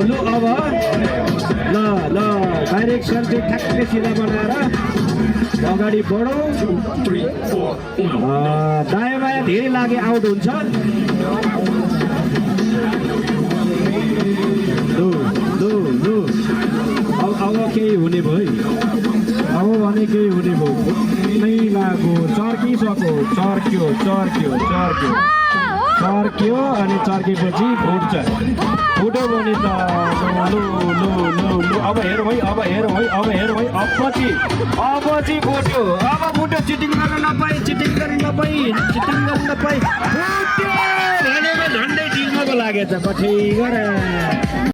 लु अब ल ल डाइरेक्सन चाहिँ ठ्याक्कै सिधा बनाएर अगाडि बढौँ दायाँ बायाँ धेरै लागे आउट हुन्छ लु लु लु अब केही हुने भयो अब भने केही हुने भयो नै लाग्यो चर्किसक्यो चर्क्यो चर्क्यो चर्क्यो चर्क्यो अनि चर्केपछि फुट्छ फुट्यो भने त लु लु लु लु अब हेर भाइ अब हेर भाइ अब हेर भाइ अब चाहिँ फुट्यो अब फुट्यो चिटिङ गर्न नपाई चिटिङ गर्न नपाई चिटिङ गर्न नपाई फुट्यो भनेको झन्डै टिक्नको लागेछ पठै गरे